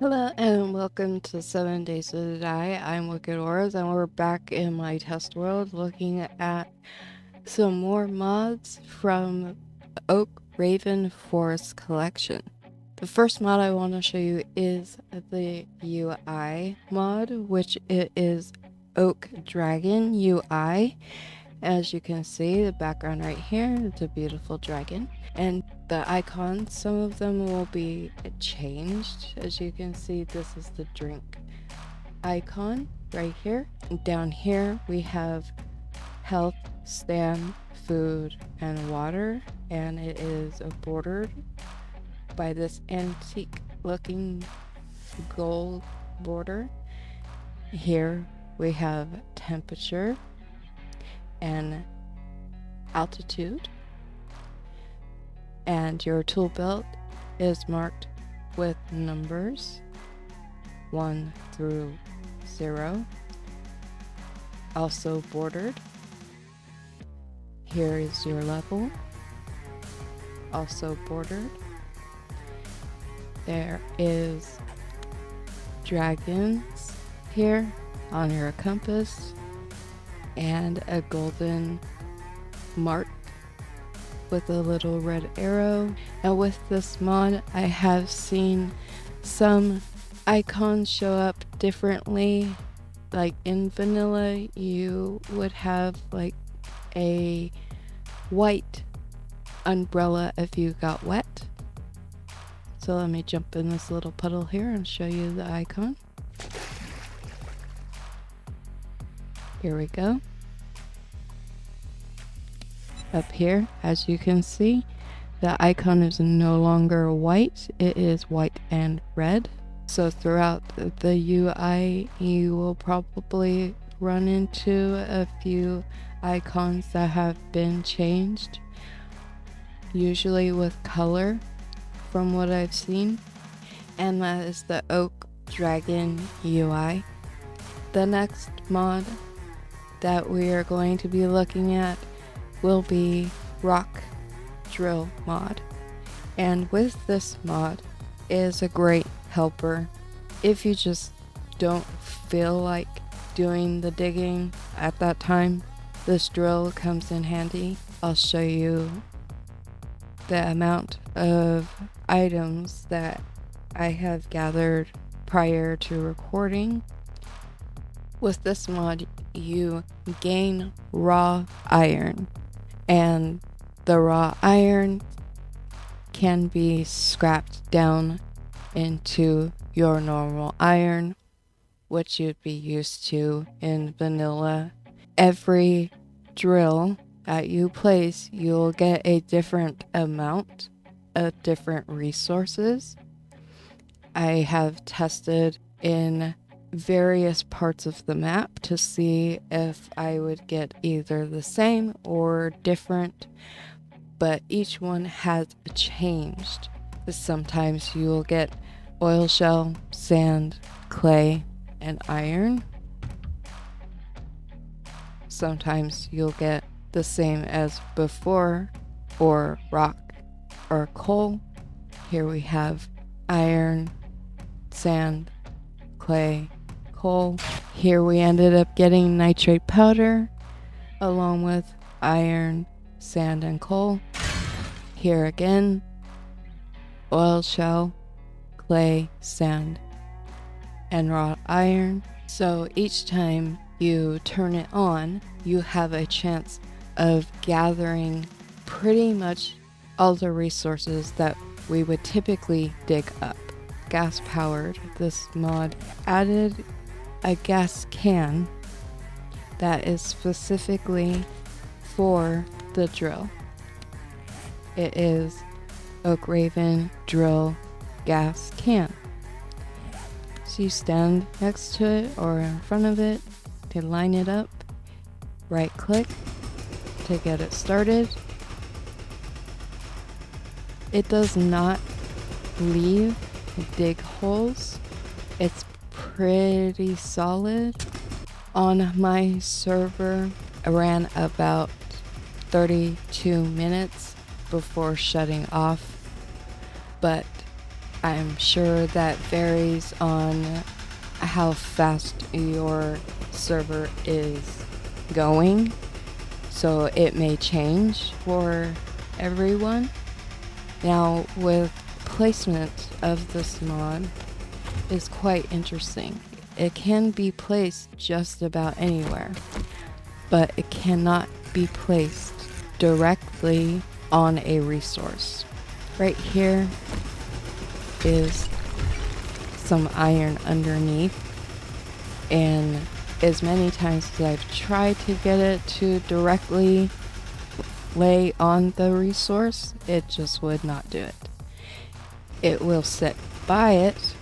Hello and welcome to 7 Days to Die. I'm Wickidauraz and we're back in my test world looking at some more mods from Oakraven Forest Collection. The first mod I want to show you is the UI mod, which it is Oak Dragon UI. As you can see, the background right here, it's a beautiful dragon. And the icons, some of them will be changed. As you can see, this is the drink icon right here. And down here, we have health, stand, food, and water. And it is bordered by this antique looking gold border. Here we have temperature and altitude, and your tool belt is marked with numbers 1 through 0, also bordered. Here is your level, also bordered. There is dragons here on your compass, and a golden mark with a little red arrow. Now with this mod, I have seen some icons show up differently. Like in vanilla, you would have like a white umbrella if you got wet. So let me jump in this little puddle here and show you the icon. Here we go. Up here, as you can see, the icon is no longer white, it is white and red. So throughout the UI, you will probably run into a few icons that have been changed, usually with color from what I've seen. And that is the Oak Dragon UI. The next mod that we are going to be looking at will be Rock Drill mod. And with this mod, it is a great helper if you just don't feel like doing the digging at that time. This drill comes in handy. I'll show you the amount of items that I have gathered prior to recording. With this mod, you gain raw iron, and the raw iron can be scrapped down into your normal iron, which you'd be used to in vanilla. Every drill that you place, you'll get a different amount of different resources. I have tested in various parts of the map to see if I would get either the same or different, but each one has changed. Sometimes you'll get oil shell, sand, clay, and iron. Sometimes you'll get the same as before, or rock or coal. Here we have iron, sand, clay, coal. Here we ended up getting nitrate powder along with iron, sand, and coal. Here again, oil shell, clay, sand, and raw iron. So each time you turn it on, you have a chance of gathering pretty much all the resources that we would typically dig up. Gas powered, this mod added a gas can that is specifically for the drill. It is Oakraven drill gas can. So you stand next to it or in front of it to line it up, right click to get it started. It does not leave dig holes. It's pretty solid. On my server, I ran about 32 minutes before shutting off, but I'm sure that varies on how fast your server is going, so it may change for everyone. Now, with placement of this mod is quite interesting. It can be placed just about anywhere, but it cannot be placed directly on a resource. Right here is some iron underneath, and as many times as I've tried to get it to directly lay on the resource, it just would not do it. It will sit by it,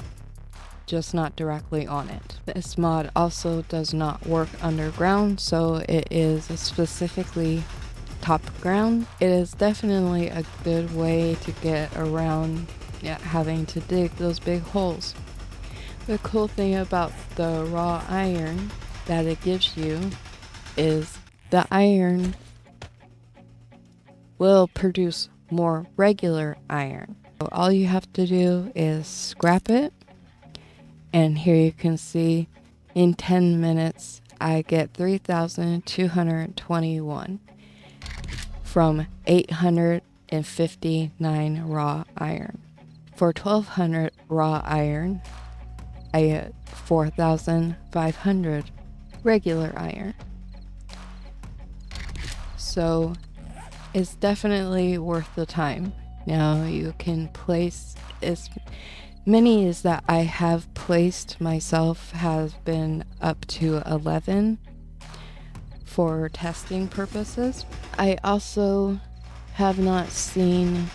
just not directly on it. This mod also does not work underground, so it is specifically top ground. It is definitely a good way to get around having to dig those big holes. The cool thing about the raw iron that it gives you is the iron will produce more regular iron. So all you have to do is scrap it, and here you can see in 10 minutes I get 3,221 from 859 raw iron. For 1,200 raw iron, I get 4,500 regular iron. So it's definitely worth the time. Now you can place as many as that I have placed myself has been up to 11 for testing purposes. I also have not seen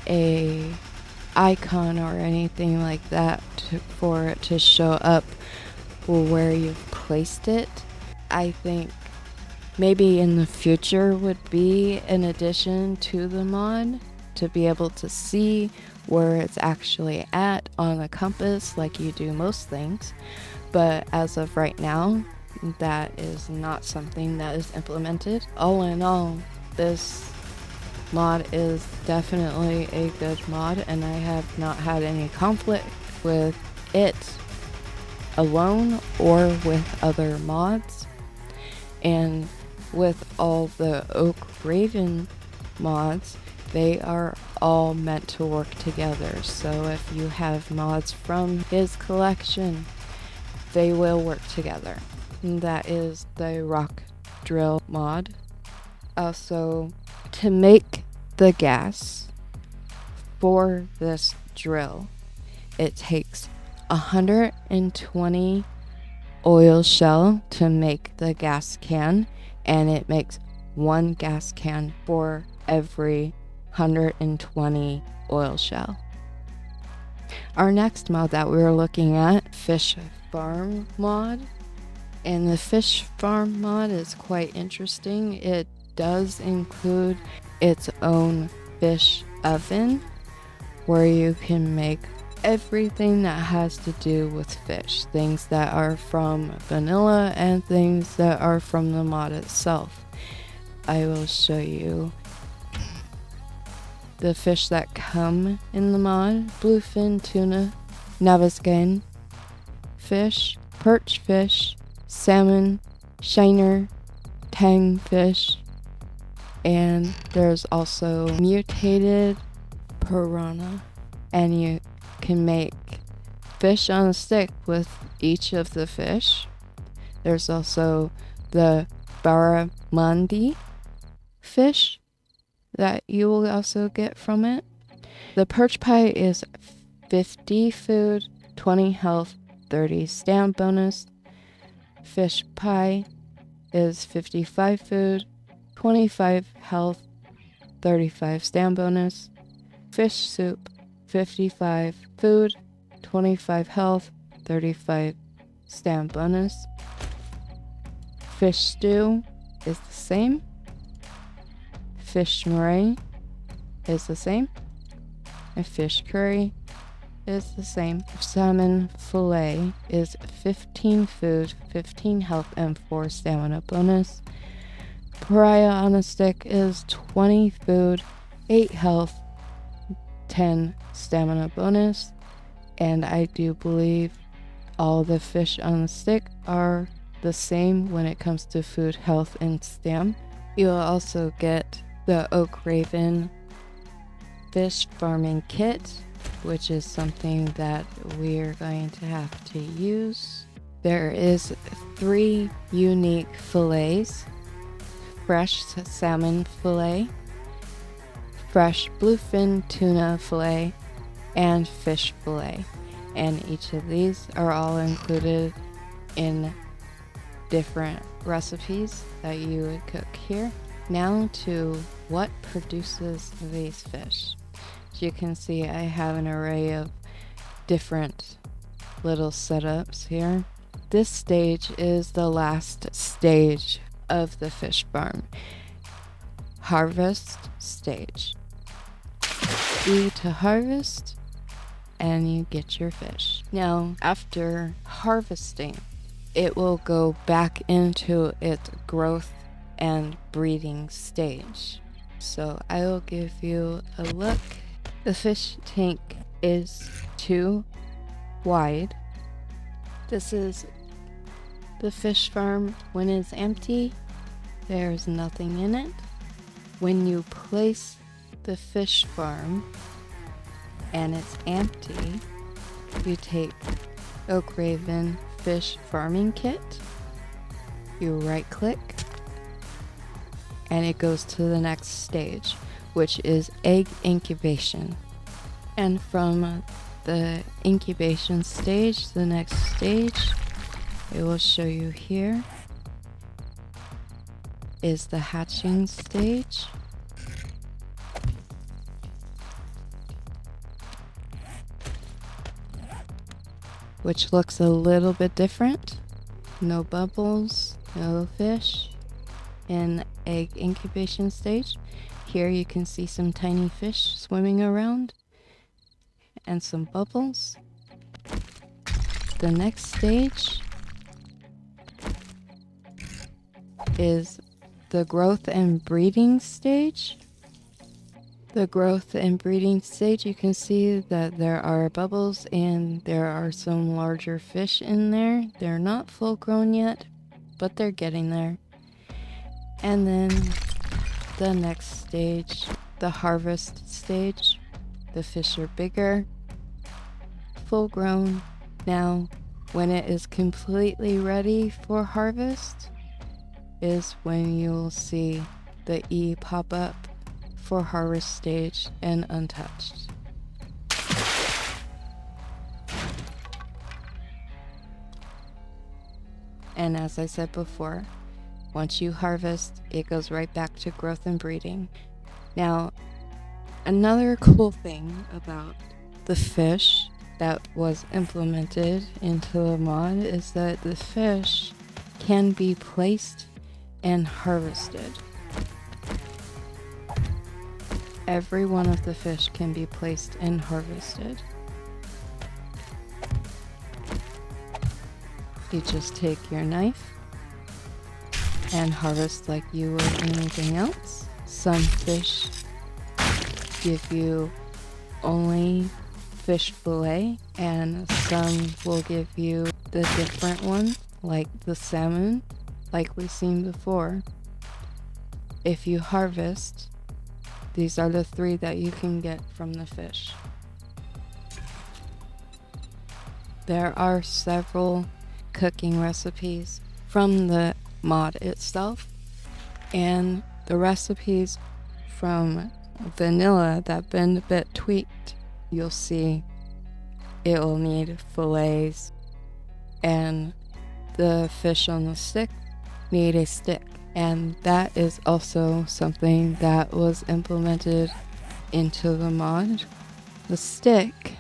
a icon or anything like that for it to show up where you've placed it. I think maybe in the future would be an addition to the mod to be able to see where it's actually at on a compass like you do most things. But as of right now, that is not something that is implemented. All in all, this mod is definitely a good mod, and I have not had any conflict with it alone or with other mods. And with all the Oakraven mods, they are all meant to work together. So if you have mods from his collection, they will work together. And that is the rock drill mod. Also, to make the gas for this drill, it takes 120 oil shell to make the gas can, and it makes one gas can for every 120 oil shell. Our next mod that we were looking at, fish farm mod, and the fish farm mod is quite interesting. It does include its own fish oven where you can make everything that has to do with fish, things that are from vanilla and things that are from the mod itself. I will show you the fish that come in the mod: bluefin tuna, Navascan fish, perch fish, salmon, shiner, tang fish, and there's also mutated piranha. And you can make fish on a stick with each of the fish. There's also the barramundi fish that you will also get from it. The perch pie is 50 food, 20 health, 30 stamp bonus. Fish pie is 55 food, 25 health, 35 stamp bonus. Fish soup, 55 food, 25 health, 35 stamp bonus. Fish stew is the same. Fish meringue is the same. And fish curry is the same. Salmon fillet is 15 food, 15 health, and 4 stamina bonus. Pariah on a stick is 20 food, 8 health, 10 stamina bonus. And I do believe all the fish on the stick are the same when it comes to food, health, and stam. You'll also get the Oakraven fish farming kit, which is something that we're going to have to use. There is 3 unique fillets: fresh salmon fillet, fresh bluefin tuna fillet, and fish fillet. And each of these are all included in different recipes that you would cook here. Now to what produces these fish. As you can see, I have an array of different little setups here. This stage is the last stage of the fish farm, harvest stage. E to harvest, and you get your fish. Now, after harvesting, it will go back into its growth and breeding stage. So I will give you a look. The fish tank is 2 wide. This is the fish farm when it's empty. There's nothing in it. When you place the fish farm and it's empty, you take Oakraven fish farming kit, you right click, and it goes to the next stage, which is egg incubation. And from the incubation stage, the next stage, it will show you here, is the hatching stage. Which looks a little bit different. No bubbles, no fish. In egg incubation stage, here you can see some tiny fish swimming around and some bubbles. The next stage is the growth and breeding stage. The growth and breeding stage, you can see that there are bubbles and there are some larger fish in there. They're not full grown yet, but they're getting there. And then the next stage, the harvest stage. The fish are bigger, full grown. Now, when it is completely ready for harvest is when you'll see the E pop up for harvest stage and untouched. And as I said before, once you harvest, it goes right back to growth and breeding. Now, another cool thing about the fish that was implemented into the mod is that the fish can be placed and harvested. Every one of the fish can be placed and harvested. You just take your knife and harvest like you would anything else. Some fish give you only fish fillet, and some will give you the different one, like the salmon, like we've seen before. If you harvest, these are the 3 that you can get from the fish. There are several cooking recipes from the mod itself, and the recipes from vanilla that have been a bit tweaked. You'll see it will need fillets, and the fish on the stick need a stick. And that is also something that was implemented into the mod. The stick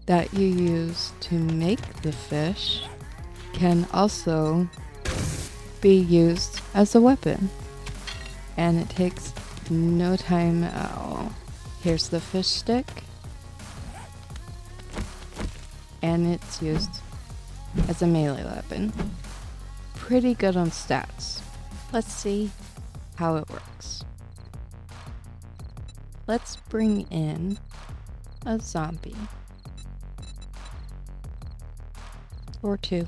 that you use to make the fish can also be used as a weapon, and it takes no time at all. Here's the fish stick, and it's used as a melee weapon. Pretty good on stats. Let's see how it works. Let's bring in a zombie. or 2.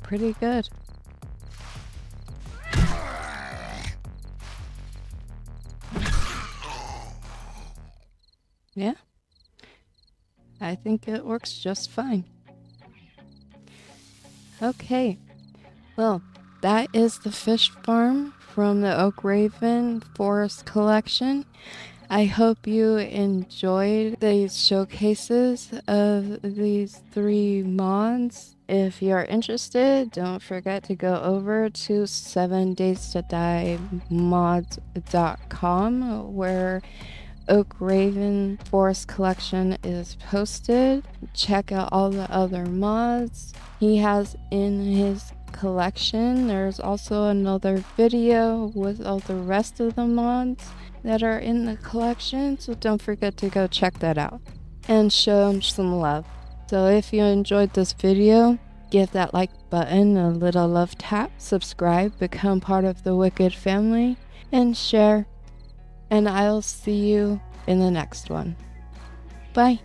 Pretty good. Yeah, I think it works just fine. Okay, well, that is the fish farm from the Oakraven Forest Collection. I hope you enjoyed these showcases of these 3 mods. If you're interested, don't forget to go over to 7days2diemods.com where Oakraven Forest Collection is posted. Check out all the other mods he has in his collection. There's also another video with all the rest of the mods that are in the collection, so don't forget to go check that out and show him some love. So if you enjoyed this video, give that like button a little love tap, subscribe, become part of the Wicked family, and share. And I'll see you in the next one. Bye.